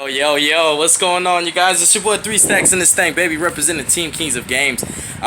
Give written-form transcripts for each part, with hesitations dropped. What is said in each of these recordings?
Yo, what's going on, you guys? It's your boy 3 Stacks in this thing, baby, representing Team Kings of Games.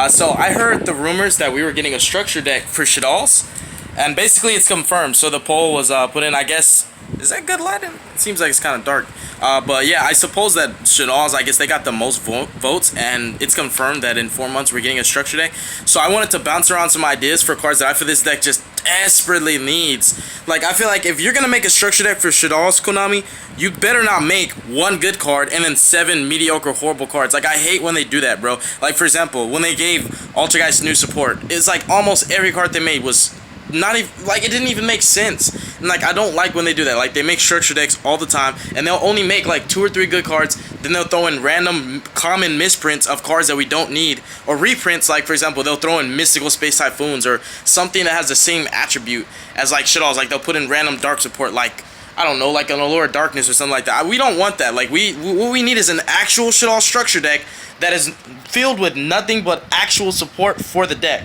So I heard the rumors that we were getting a structure deck for SHADDOLLS, and basically it's confirmed. So the poll was put in, I guess. Is that good lighting? It seems like it's kind of dark. But yeah, I suppose that SHADDOLLS, I guess they got the most votes, and it's confirmed that in 4 months we're getting a structure deck. So I wanted to bounce around some ideas for cards that I feel this deck just desperately needs. Like, I feel like if you're gonna make a structure deck for SHADDOLLS, Konami, you better not make one good card and then 7 mediocre, horrible cards. Like, I hate when they do that, bro. Like, for example, when they gave Altergeist new support, it's like almost every card they made was not even, like, it didn't even make sense. And like, I don't like when they do that. Like, they make structure decks all the time, and they'll only make like 2 or 3 good cards, then they'll throw in random common misprints of cards that we don't need, or reprints. Like, for example, they'll throw in Mystical Space Typhoons or something that has the same attribute as like SHADDOLLS. Like, they'll put in random dark support, like, I don't know, like an Allure of Darkness or something like that. We don't want that. Like, what we need is an actual SHADDOLL structure deck that is filled with nothing but actual support for the deck.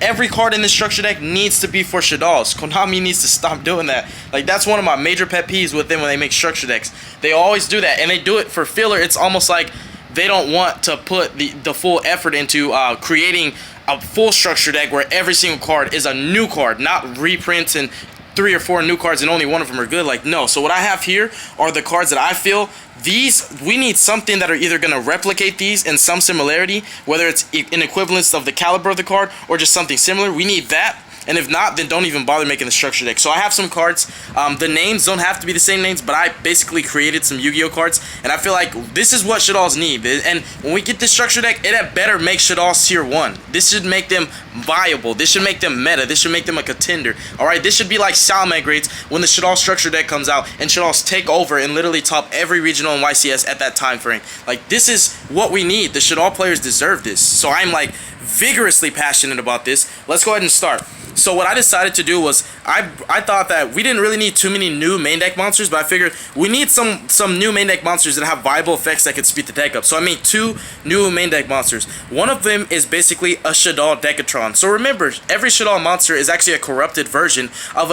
Every card in this structure deck needs to be for SHADDOLLS. Konami needs to stop doing that. Like, that's one of my major pet peeves with them when they make structure decks. They always do that, and they do it for filler. It's almost like they don't want to put the full effort into creating a full structure deck where every single card is a new card, not reprints and 3 or 4 new cards and only one of them are good. Like, no. So what I have here are the cards that I feel we need something that are either going to replicate these in some similarity, whether it's an equivalence of the caliber of the card or just something similar. We need that. And if not, then don't even bother making the structure deck. So I have some cards. The names don't have to be the same names, but I basically created some Yu-Gi-Oh cards, and I feel like this is what SHADDOLLS need. And when we get this structure deck, it had better make SHADDOLLS tier 1. This should make them viable. This should make them meta. This should make them a contender. Alright, this should be like Salmag grades when the SHADDOLLS structure deck comes out and SHADDOLLS take over and literally top every regional in YCS at that time frame. Like, this is what we need. The SHADDOLL players deserve this. So I'm like vigorously passionate about this. Let's go ahead and start. So what I decided to do was I thought that we didn't really need too many new main deck monsters, but I figured we need some new main deck monsters that have viable effects that could speed the deck up. So I made 2 new main deck monsters. One of them is basically a SHADDOLL Decatron. So remember, every SHADDOLL monster is actually a corrupted version of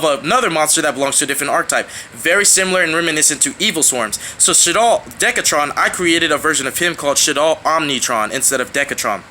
another monster that belongs to a different archetype. Very similar and reminiscent to Evil Swarms. So SHADDOLL Decatron, I created a version of him called SHADDOLL Omnitron instead of Decatron.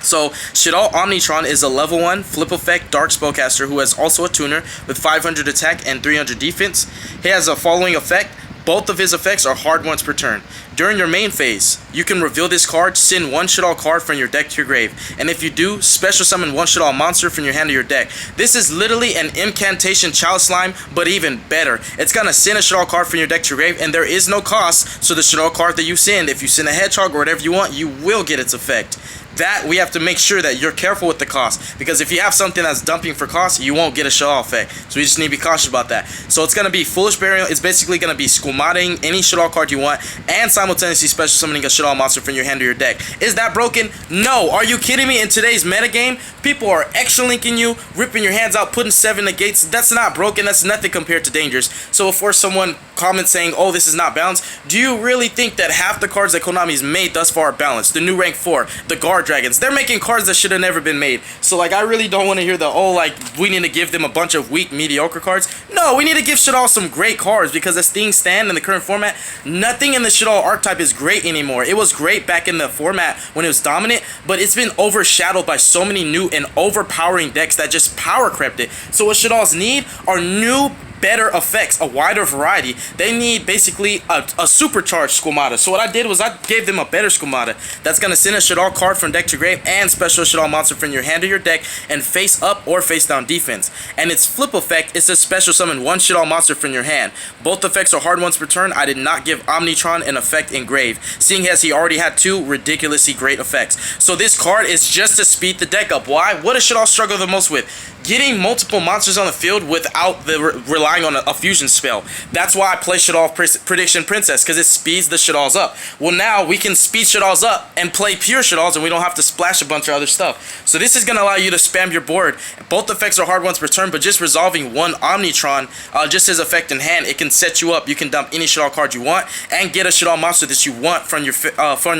So, SHADDOLL Omnitron is a level 1 flip effect dark spellcaster who has also a tuner with 500 attack and 300 defense. He has a following effect. Both of his effects are hard once per turn. During your main phase, you can reveal this card, send 1 SHADDOLL card from your deck to your grave. And if you do, special summon 1 SHADDOLL monster from your hand to your deck. This is literally an incantation Child Slime, but even better. It's gonna send a SHADDOLL card from your deck to your grave, and there is no cost, so the SHADDOLL card that you send, if you send a Hedgehog or whatever you want, you will get its effect. That we have to make sure that you're careful with the cost, because if you have something that's dumping for cost, you won't get a SHADDOLL effect. So we just need to be cautious about that. So it's gonna be Foolish Burial. It's basically gonna be Squamating any SHADDOLL card you want and simultaneously special summoning a SHADDOLL monster from your hand to your deck. Is that broken? No. Are you kidding me? In today's metagame, people are extra linking you, ripping your hands out, putting 7 negates. That's not broken. That's nothing compared to dangers. So before someone comments saying, oh, this is not balanced, do you really think that half the cards that Konami's made thus far are balanced? The new rank 4, the Guard Dragons, they're making cards that should have never been made. So like, I really don't want to hear the, oh, like, we need to give them a bunch of weak, mediocre cards. No, we need to give SHADDOLL some great cards, because as things stand in the current format, nothing in the SHADDOLL archetype is great anymore. It was great back in the format when it was dominant, but it's been overshadowed by so many new and overpowering decks that just power crept it. So what SHADDOLLs need are new, better effects, a wider variety. They need basically a supercharged Squamata. So what I did was I gave them a better Squamata that's going to send a SHADDOLL card from deck to grave and special SHADDOLL monster from your hand to your deck and face up or face down defense. And its flip effect is to special summon 1 SHADDOLL monster from your hand. Both effects are hard once per turn. I did not give Omnitron an effect in grave, seeing as he already had 2 ridiculously great effects. So this card is just to speed the deck up. Why? What does SHADDOLL struggle the most with? Getting multiple monsters on the field without relying on a fusion spell. That's why I play SHADDOLL Prediction Princess, because it speeds the SHADDOLLs up. Well, now we can speed SHADDOLLs up and play pure SHADDOLLs, and we don't have to splash a bunch of other stuff. So this is going to allow you to spam your board. Both effects are hard once per turn, but just resolving 1 Omnitron, just his effect in hand, it can set you up. You can dump any SHADDOLL card you want and get a SHADDOLL monster that you want from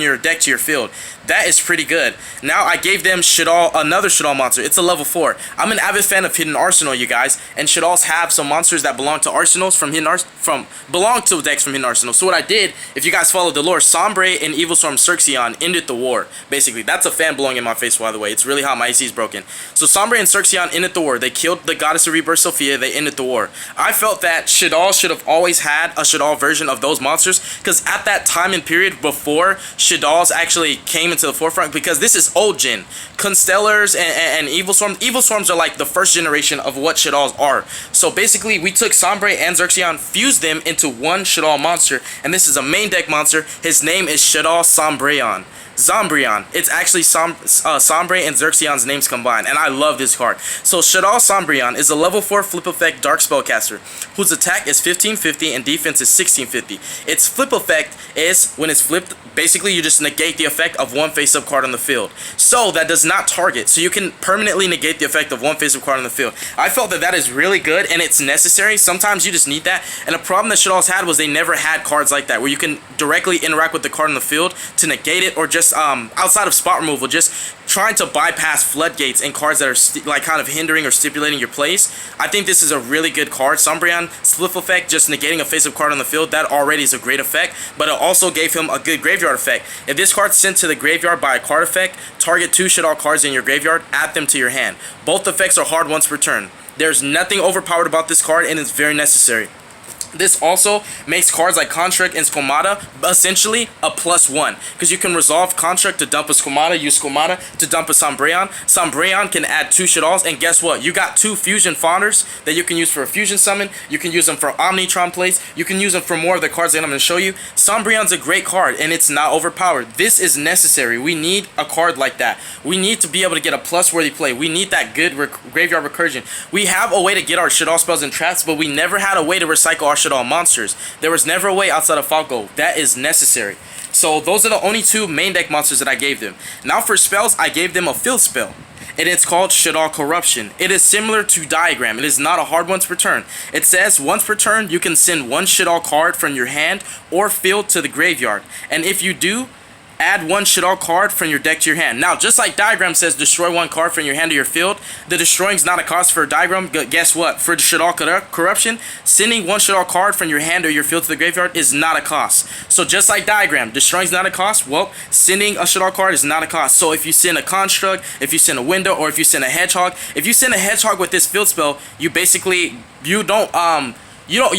your deck to your field. That is pretty good. Now I gave them another SHADDOLL monster. It's a level 4. I'm an avid avid fan of Hidden Arsenal, you guys, and SHADDOLLS have some monsters that belong to arsenals belong to decks from Hidden Arsenal. So what I did, if you guys follow the lore, Sombre and Evil Storm Xerxeon ended the war. Basically, that's a fan blowing in my face, by the way. It's really hot. My AC is broken. So Sombre and Xerxeon ended the war. They killed the Goddess of Rebirth, Sophia. They ended the war. I felt that SHADDOLL should have always had a SHADDOLL version of those monsters, because at that time and period before SHADDOLLS actually came into the forefront, because this is old gen. Constellars and Evil Storms. Evil Storms are like the first generation of what SHADDOLLs are. So basically, we took Sombre and Xerxeon, fused them into one SHADDOLL monster, and this is a main deck monster. His name is SHADDOLL Zombreon. It's actually Sombre and Xerxeon's names combined, and I love this card. So SHADDOLL Zombreon is a level 4 flip effect dark spellcaster whose attack is 1550 and defense is 1650. Its flip effect is, when it's flipped, basically you just negate the effect of one face-up card on the field. So that does not target, so you can permanently negate the effect of one face-up card on the field. I felt that that is really good, and it's necessary. Sometimes you just need that, and a problem that SHADDOLLS had was they never had cards like that, where you can directly interact with the card on the field to negate it, or just outside of spot removal, just trying to bypass floodgates and cards that are like kind of hindering or stipulating your plays. I think this is a really good card. Sombreon, Split effect, just negating a face-up card on the field, that already is a great effect, but it also gave him a good graveyard effect. If this card's sent to the graveyard by a card effect, target 2 SHADDOLL cards in your graveyard, add them to your hand. Both effects are hard once per turn. There's nothing overpowered about this card, and it's very necessary. This also makes cards like Construct and Squamata essentially a +1, because you can resolve Construct to dump a Squamata, use Squamata to dump a Sombreon. Sombreon can add 2 SHADDOLLs, and guess what? You got 2 Fusion Fawners that you can use for a Fusion Summon. You can use them for Omnitron plays. You can use them for more of the cards that I'm going to show you. Sombreon's a great card, and it's not overpowered. This is necessary. We need a card like that. We need to be able to get a plus-worthy play. We need that good graveyard recursion. We have a way to get our SHADDOLL spells and traps, but we never had a way to recycle our SHADDOLL monsters. There was never a way outside of Falco. That is necessary. So those are the only 2 main deck monsters that I gave them. Now for spells, I gave them a field spell, and it's called SHADDOLL Corruption. It is similar to Diagram. It is not a hard once per turn. It says once per turn you can send 1 SHADDOLL card from your hand or field to the graveyard, and if you do, add 1 SHADDOLL card from your deck to your hand. Now, just like Diagram says destroy 1 card from your hand to your field, the destroying is not a cost for Diagram. Guess what? For SHADDOLL Corruption, sending 1 SHADDOLL card from your hand or your field to the graveyard is not a cost. So just like Diagram, destroying is not a cost. Well, sending a SHADDOLL card is not a cost. So if you send a Construct, if you send a Window, or if you send a Hedgehog, if you send a Hedgehog with this field spell, you basically you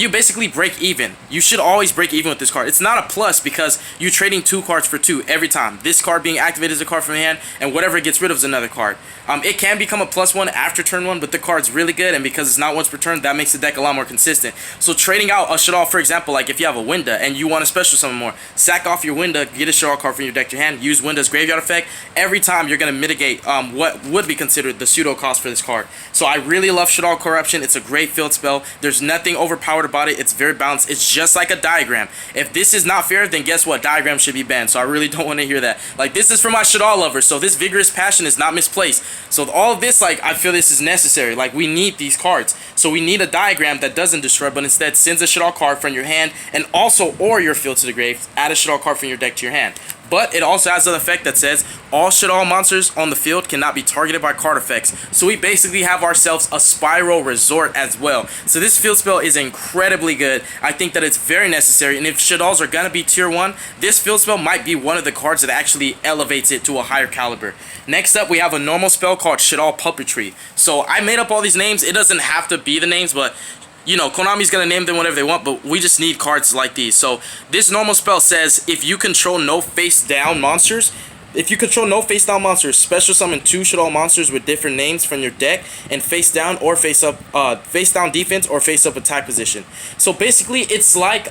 basically break even. You should always break even with this card. It's not a plus because you're trading 2 cards for 2 every time. This card being activated is a card from your hand, and whatever it gets rid of is another card. It can become a +1 after turn 1, but the card's really good, and because it's not once per turn, that makes the deck a lot more consistent. So trading out a SHADDOLL, for example, like if you have a Winda and you want to special summon more, sack off your Winda, get a SHADDOLL card from your deck to your hand, use Winda's graveyard effect. Every time you're going to mitigate what would be considered the pseudo cost for this card. So I really love SHADDOLL Corruption. It's a great field spell. There's nothing overpowered about it. It's very balanced. It's just like a Diagram. If this is not fair, then guess what? Diagram should be banned. So I really don't want to hear that. Like, this is for my SHADDOLL lovers, so this vigorous passion is not misplaced. So all of this, like, I feel this is necessary. Like, we need these cards. So we need a Diagram that doesn't destroy, but instead sends a SHADDOLL card from your hand and also or your field to the grave. Add a SHADDOLL card from your deck to your hand. But it also has an effect that says all SHADDOLL monsters on the field cannot be targeted by card effects. So we basically have ourselves a Spiral Resort as well. So this field spell is incredibly good. I think that it's very necessary. And if SHADDOLLs are going to be tier 1, this field spell might be one of the cards that actually elevates it to a higher caliber. Next up, we have a normal spell called SHADDOLL Puppetry. So I made up all these names. It doesn't have to be the names, but you know, Konami's going to name them whatever they want, but we just need cards like these. So this normal spell says if you control no face-down monsters, special summon 2 SHADDOLL monsters with different names from your deck and face down or face up, face down defense or face up attack position. So basically, it's like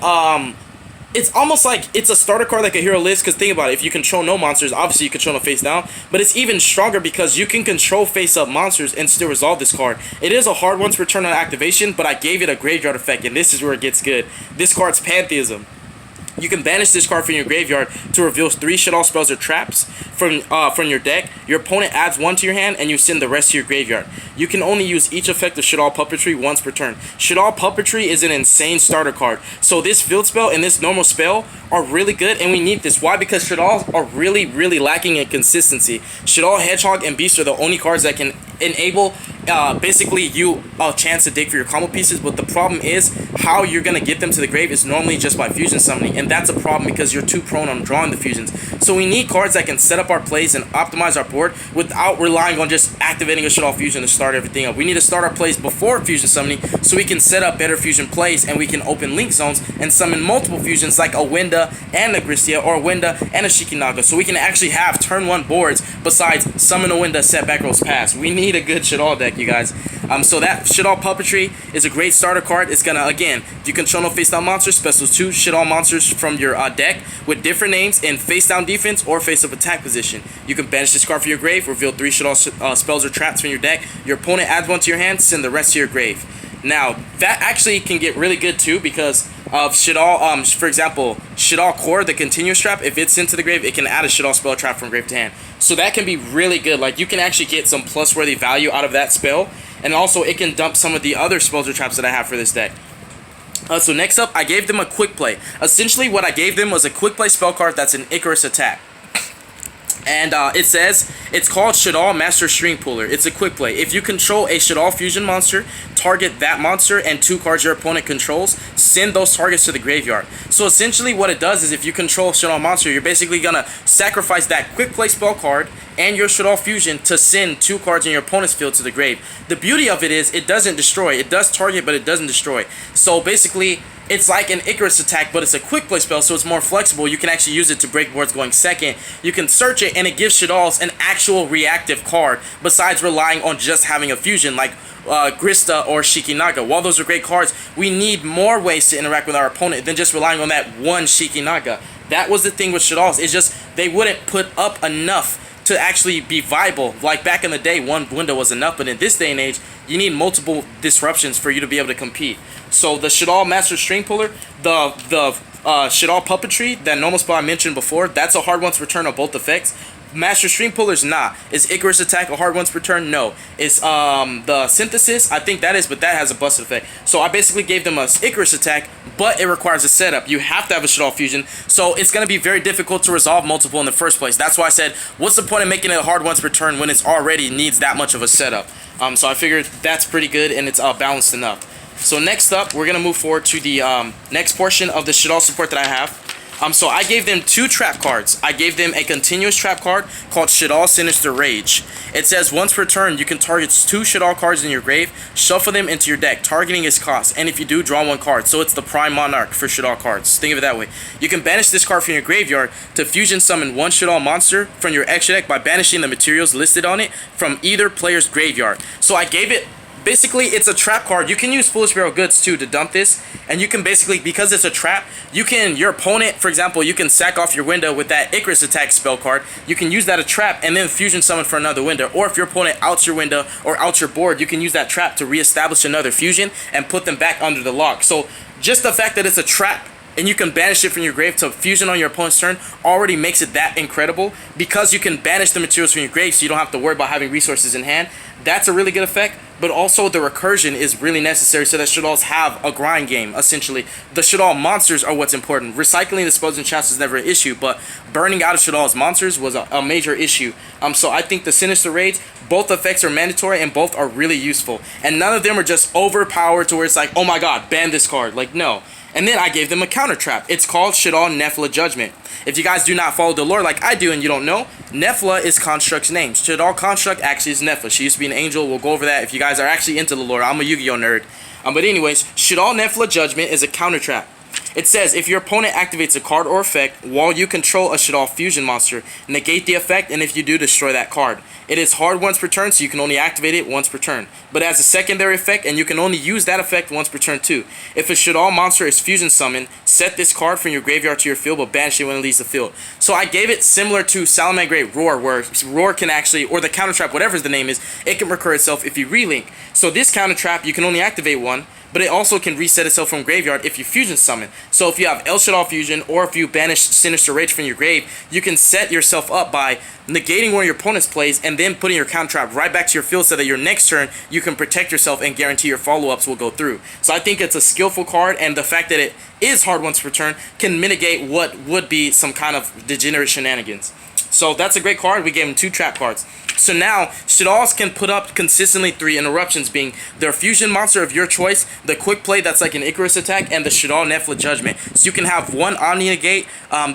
it's almost like it's a starter card like a hero list, because think about it, if you control no monsters, obviously you control no face down, but it's even stronger because you can control face up monsters and still resolve this card. It is a hard once per turn on activation, but I gave it a graveyard effect, and this is where it gets good. This card's Pantheism. You can banish this card from your graveyard to reveal 3 SHADDOLL spells or traps from your deck. Your opponent adds 1 to your hand, and you send the rest to your graveyard. You can only use each effect of SHADDOLL Puppetry once per turn. SHADDOLL Puppetry is an insane starter card. So this field spell and this normal spell are really good, and we need this. Why? Because SHADDOLLs are really lacking in consistency. SHADDOLL, Hedgehog, and Beast are the only cards that can enable basically you a chance to dig for your combo pieces, but the problem is how you're gonna get them to the grave is normally just by fusion summoning, and that's a problem because you're too prone on drawing the fusions. So we need cards that can set up our plays and optimize our board without relying on just activating a Shaddoll fusion to start everything up. We need to start our plays before fusion summoning so we can set up better fusion plays, and we can open link zones and summon multiple fusions like a Winda and a Gristia, or a Winda and a Shikinaga, so we can actually have turn 1 boards besides summon a Winda, set back rolls pass. We need a good Shaddoll deck, you guys. So that Shaddoll Puppetry is a great starter card. It's gonna, again, if you control no face down monsters, special 2 Shaddoll monsters from your deck with different names in face down defense or face up attack position. You can banish this card from your grave, reveal 3 Shaddoll spells or traps from your deck. Your opponent adds 1 to your hand, send the rest to your grave. Now, that actually can get really good too because of Shaddoll, for example, Shaddoll Core, the continuous trap, if it's into the grave, it can add a Shaddoll spell trap from grave to hand. So that can be really good. Like, you can actually get some plus-worthy value out of that spell, and also it can dump some of the other spells or traps that I have for this deck. So next up, I gave them a quick play. Essentially, what I gave them was a quick play spell card that's an Icarus attack. And it says, it's called Shaddoll Master String Puller. It's a quick play. If you control a Shaddoll fusion monster, target that monster and 2 cards your opponent controls, send those targets to the graveyard. So essentially what it does is if you control a Shaddoll monster, you're basically going to sacrifice that quick play spell card and your Shaddoll fusion to send 2 cards in your opponent's field to the grave. The beauty of it is it doesn't destroy. It does target, but it doesn't destroy. So basically, it's like an Icarus attack, but it's a quick play spell, so it's more flexible. You can actually use it to break boards going second. You can search it, and it gives Shaddolls an actual reactive card, besides relying on just having a fusion like Grista or Shikinaga. While those are great cards, we need more ways to interact with our opponent than just relying on that one Shikinaga. That was the thing with Shaddolls. It's just they wouldn't put up enough to actually be viable. Like back in the day, one window was enough, but in this day and age, you need multiple disruptions for you to be able to compete. So the Shaddoll Master String Puller, the Shaddoll Puppetry, that normal spell I mentioned before, that's a hard once per turn of both effects. Master String Puller's not. Is Icarus attack a hard once per turn? No. Is the Synthesis? I think that is, but that has a busted effect. So I basically gave them a Icarus attack, but it requires a setup. You have to have a Shaddoll fusion, so it's going to be very difficult to resolve multiple in the first place. That's why I said, what's the point of making it a hard once per turn when it's already needs that much of a setup? So I figured that's pretty good, and it's balanced enough. So next up, we're going to move forward to the next portion of the Shaddoll support that I have. So I gave them 2 trap cards. I gave them a continuous trap card called Shaddoll Sinister Rage. It says once per turn, you can target 2 Shaddoll cards in your grave, shuffle them into your deck. Targeting is cost, and if you do, draw 1 card. So it's the Prime Monarch for Shaddoll cards. Think of it that way. You can banish this card from your graveyard to fusion summon 1 Shaddoll monster from your extra deck by banishing the materials listed on it from either player's graveyard. So I gave it... Basically, it's a trap card. You can use Foolish Barrel Goods too to dump this, and you can basically, because it's a trap, you can, your opponent, for example, you can sack off your window with that Icarus attack spell card. You can use that as a trap and then fusion summon for another window. Or if your opponent outs your window or outs your board, you can use that trap to reestablish another fusion and put them back under the lock. So just the fact that it's a trap and you can banish it from your grave to fusion on your opponent's turn already makes it that incredible, because you can banish the materials from your grave so you don't have to worry about having resources in hand. That's a really good effect, but also the recursion is really necessary so that Shaddolls have a grind game, essentially. The Shaddoll monsters are what's important. Recycling the spells and traps is never an issue, but burning out of Shaddolls monsters was a major issue. So I think the Sinister Rage, both effects are mandatory and both are really useful. And none of them are just overpowered to where it's like, oh my god, ban this card. Like, no. And then I gave them a counter trap. It's called Shaddoll Nephila Judgment. If you guys do not follow the lore like I do and you don't know, Nephila is Construct's name. Shaddoll Construct actually is Nephila. She used to be an angel. We'll go over that if you guys are actually into the lore. I'm a Yu-Gi-Oh nerd. But anyways, Shaddoll Nephila Judgment is a counter trap. It says, if your opponent activates a card or effect while you control a Shaddoll fusion monster, negate the effect, and if you do, destroy that card. It is hard once per turn, so you can only activate it once per turn. But it has a secondary effect, and you can only use that effect once per turn too. If a Shaddoll monster is fusion summoned, set this card from your graveyard to your field, but banish it when it leaves the field. So I gave it similar to Salamangreat Roar, where Roar can actually, or the counter trap, whatever the name is, it can recur itself if you relink. So this counter trap, you can only activate one, but it also can reset itself from graveyard if you fusion summon. So if you have El Shaddoll fusion, or if you banish Sinister Rage from your grave, you can set yourself up by negating one of your opponent's plays and then putting your counter trap right back to your field so that your next turn you can protect yourself and guarantee your follow-ups will go through. So I think it's a skillful card, and the fact that it is hard once per turn can mitigate what would be some kind of degenerate shenanigans. So that's a great card. We gave him 2 trap cards. So now, SHADDOLLS can put up consistently 3 interruptions, being their fusion monster of your choice, the quick play that's like an Icarus attack, and the SHADDOLL Nephilim Judgment. So you can have 1 Omni Negate,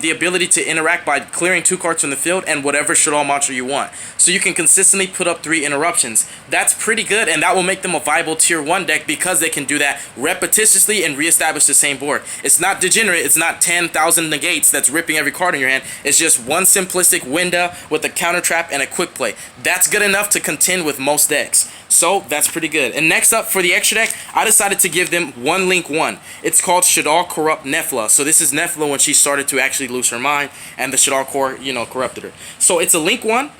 the ability to interact by clearing 2 cards from the field, and whatever SHADDOLL monster you want. So you can consistently put up 3 interruptions. That's pretty good, and that will make them a viable tier 1 deck because they can do that repetitiously and reestablish the same board. It's not degenerate, it's not 10,000 negates that's ripping every card in your hand. It's just one simplistic window with a counter trap and a quick play. That's good enough to contend with most decks. So that's pretty good. And next up for the extra deck, I decided to give them one Link 1. It's called SHADDOLL Corrupt Nephilim. So this is Nephilim when she started to actually lose her mind, and the SHADDOLL core, corrupted her. So it's a Link 1.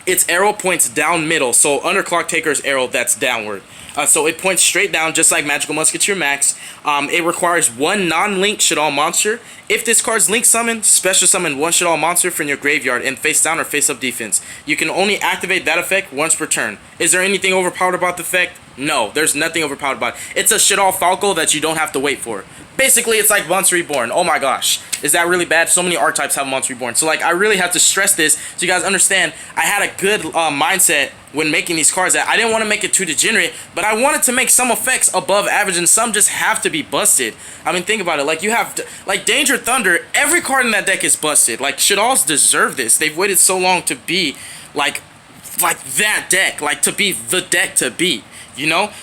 Its arrow points down middle. So Underclock Taker's arrow, that's downward. So it points straight down, just like Magical Musketeer Max. It requires 1 non-link SHADDOLL monster. If this card's link summoned, special summon 1 SHADDOLL monster from your graveyard in face down or face up defense. You can only activate that effect once per turn. Is there anything overpowered about the effect? No, there's nothing overpowered about it. It's a SHADDOLL Falco that you don't have to wait for. Basically, it's like Monster Reborn. Oh my gosh. Is that really bad? So many archetypes have Monster Reborn. So like, I really have to stress this so you guys understand I had a good mindset when making these cards. That I didn't want to make it too degenerate, but I wanted to make some effects above average, and some just have to be busted. I mean, think about it. Like, you have, like, Danger Thunder, every card in that deck is busted. Like, SHADDOLLS deserve this. They've waited so long to be, like that deck. Like, to be the deck to beat.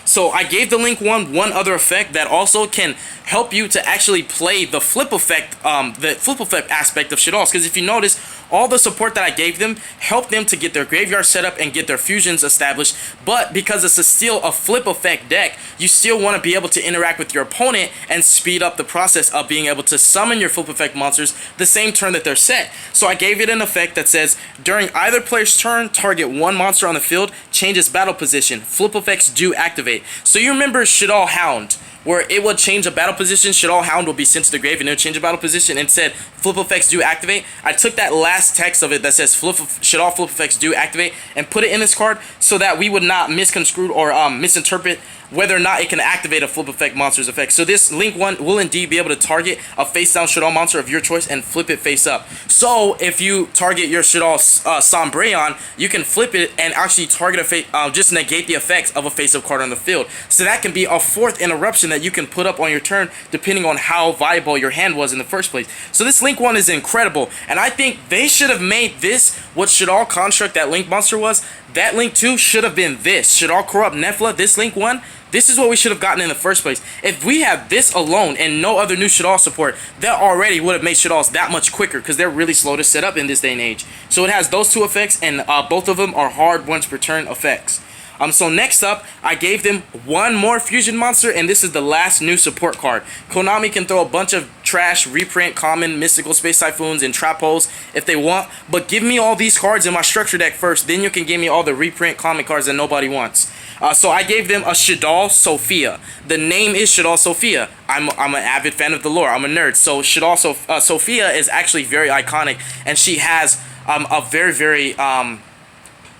So I gave the Link 1 one other effect that also can help you to actually play the flip effect aspect of SHADDOLLS. Because if you notice, all the support that I gave them helped them to get their graveyard set up and get their fusions established. But because it's still a flip effect deck, you still want to be able to interact with your opponent and speed up the process of being able to summon your flip effect monsters the same turn that they're set. So I gave it an effect that says, during either player's turn, target 1 monster on the field, change its battle position. Flip effects do activate. So you remember SHADDOLL Hound, where it would change a battle position. SHADDOLL Hound will be sent to the grave and it would change a battle position, and said flip effects do activate. I took that last text of it that says SHADDOLL flip effects do activate and put it in this card so that we would not misconstrue or misinterpret whether or not it can activate a flip effect monster's effect. So this Link 1 will indeed be able to target a face down SHADDOLL monster of your choice and flip it face up. So if you target your SHADDOLL Sombreon, you can flip it and actually target a face, just negate the effects of a face up card on the field. So that can be a 4th interruption that you can put up on your turn depending on how viable your hand was in the first place. So this Link 1 is incredible, and I think they should have made this what SHADDOLL construct that Link monster was. That Link 2 should have been this. SHADDOLL Corrupt Nephilim, this Link 1, this is what we should have gotten in the first place. If we had this alone and no other new SHADDOLL support, that already would have made SHADDOLLs that much quicker because they're really slow to set up in this day and age. So it has those 2 effects, and both of them are hard once per turn effects. So next up, I gave them 1 more fusion monster, and this is the last new support card. Konami can throw a bunch of trash, reprint, common, mystical, space typhoons, and trap holes if they want, but give me all these cards in my structure deck first, then you can give me all the reprint common cards that nobody wants. So I gave them a SHADDOLL Sophia. The name is SHADDOLL Sophia. I'm an avid fan of the lore. I'm a nerd. So SHADDOLL Sophia is actually very iconic, and she has a very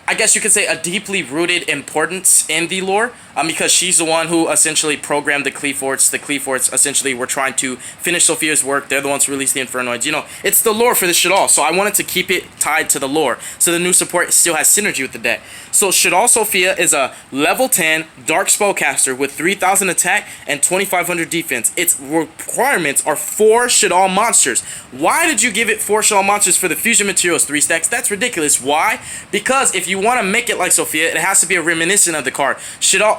I guess you could say a deeply rooted importance in the lore, because she's the one who essentially programmed the Cleaforts. The Cleaforts essentially were trying to finish Sophia's work. They're the ones who released the Infernoids. It's the lore for the SHADDOLL, so I wanted to keep it tied to the lore, so the new support still has synergy with the deck. So SHADDOLL Sophia is a level 10 Dark Spellcaster with 3,000 attack and 2,500 defense. Its requirements are 4 SHADDOLL monsters. Why did you give it 4 SHADDOLL monsters for the fusion materials 3 stacks? That's ridiculous. Why? Because if you want to make it like Sophia, it has to be a reminiscent of the card.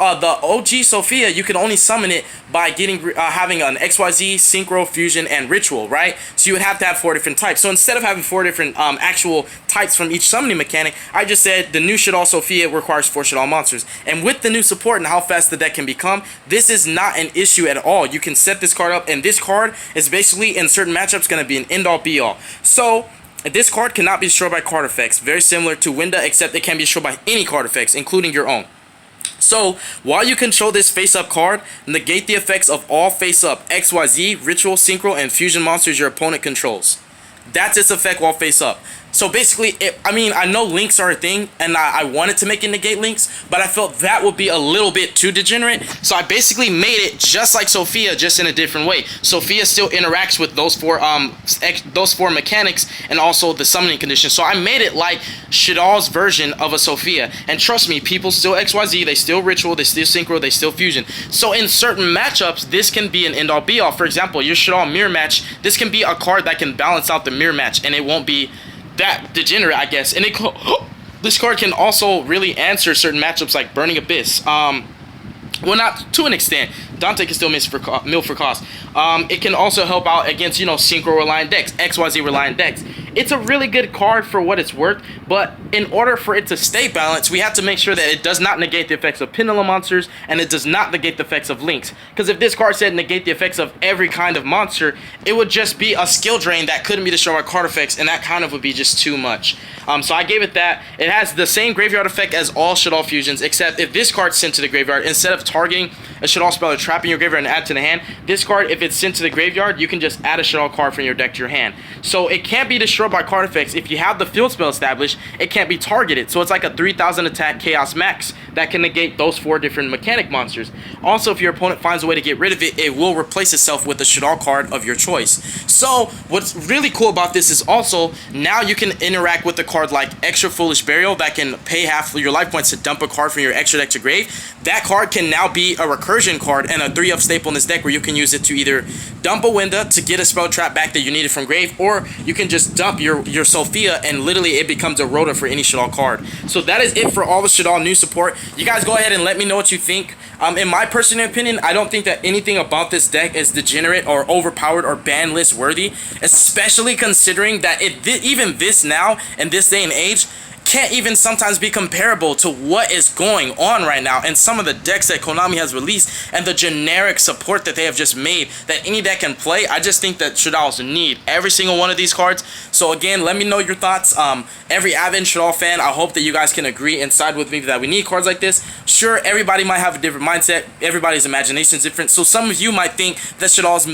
The OG Sophia, you can only summon it by having an XYZ, Synchro, Fusion, and Ritual, right? So you would have to have 4 different types. So instead of having 4 different actual types from each summoning mechanic, I just said the new SHADDOLL Sophia requires 4 SHADDOLL monsters. And with the new support and how fast the deck can become, this is not an issue at all. You can set this card up, and this card is basically in certain matchups going to be an end-all be-all. So this card cannot be destroyed by card effects, very similar to Winda, except it can be destroyed by any card effects, including your own. So, while you control this face-up card, negate the effects of all face-up XYZ, Ritual, Synchro, and Fusion monsters your opponent controls. That's its effect while face-up. So basically, I mean, I know links are a thing, and I wanted to make it negate links, but I felt that would be a little bit too degenerate. So I basically made it just like Sophia, just in a different way. Sophia still interacts with those four mechanics and also the summoning condition. So I made it like SHADDOLL's version of a Sophia. And trust me, people still XYZ, they still Ritual, they still Synchro, they still Fusion. So in certain matchups, this can be an end-all be-all. For example, your SHADDOLL mirror match, this can be a card that can balance out the mirror match, and it won't be that degenerate, I guess. And this card can also really answer certain matchups like Burning Abyss. Well, not to an extent. Dante can still mill for cost. It can also help out against, you know, Synchro reliant decks, XYZ reliant decks. It's a really good card for what it's worth, but in order for it to stay balanced, we have to make sure that it does not negate the effects of Pendulum monsters, and it does not negate the effects of links. Because if this card said negate the effects of every kind of monster, it would just be a skill drain that couldn't be destroyed by card effects, and that kind of would be just too much. So I gave it that. It has the same graveyard effect as all SHADDOLL fusions, except if this card's sent to the graveyard, instead of targeting a SHADDOLL spell or trapping your graveyard and add to the hand, this card, if it's sent to the graveyard, you can just add a SHADDOLL card from your deck to your hand. So it can't be destroyed by card effects. If you have the field spell established, it can't be targeted. So it's like a 3000 attack Chaos Max that can negate those 4 different mechanic monsters. Also, if your opponent finds a way to get rid of it, it will replace itself with a SHADDOLL card of your choice. So what's really cool about this is also now you can interact with a card like Extra Foolish Burial that can pay half your life points to dump a card from your extra deck to grave. That card can now be a recursion card and a 3-up staple in this deck where you can use it to either dump a Winda to get a spell trap back that you needed from grave, or you can just dump your Sophia and literally it becomes a Rota for any SHADDOLL card. So that is it for all the SHADDOLL new support. You guys go ahead and let me know what you think. In my personal opinion, I don't think that anything about this deck is degenerate or overpowered or ban list worthy, especially considering that even this now in this day and age can't even sometimes be comparable to what is going on right now and some of the decks that Konami has released and the generic support that they have just made that any deck can play. I just think that SHADDOLLs need every single one of these cards. So again, let me know your thoughts. Every avid SHADDOLL fan, I hope that you guys can agree and side with me that we need cards like this. Sure, everybody might have a different mindset. Everybody's imagination is different. So some of you might think that SHADDOLLs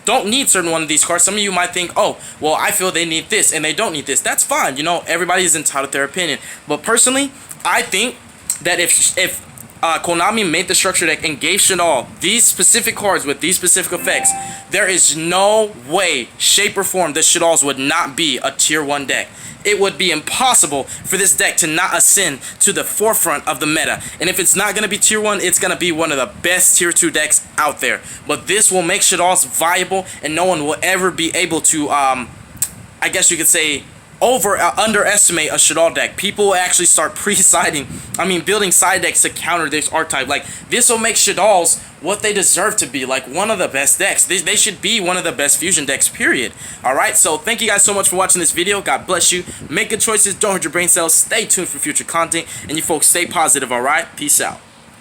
don't need certain one of these cards. Some of you might think, oh, well, I feel they need this and they don't need this. That's fine. You know, everybody is entitled to their opinion. But personally, I think that if Konami made the structure deck and gave SHADDOLL these specific cards with these specific effects, there is no way, shape, or form that SHADDOLLs would not be a tier 1 deck. It would be impossible for this deck to not ascend to the forefront of the meta. And if it's not going to be tier 1, it's going to be one of the best tier 2 decks out there. But this will make SHADDOLLs viable, and no one will ever be able to, I guess you could say, underestimate a SHADDOLL deck. People will actually start building side decks to counter this archetype. Like, this will make SHADDOLLs what they deserve to be, like one of the best decks. They should be one of the best fusion decks, period. Alright, so thank you guys so much for watching this video. God bless you. Make good choices, don't hurt your brain cells, stay tuned for future content, and you folks stay positive, alright? Peace out.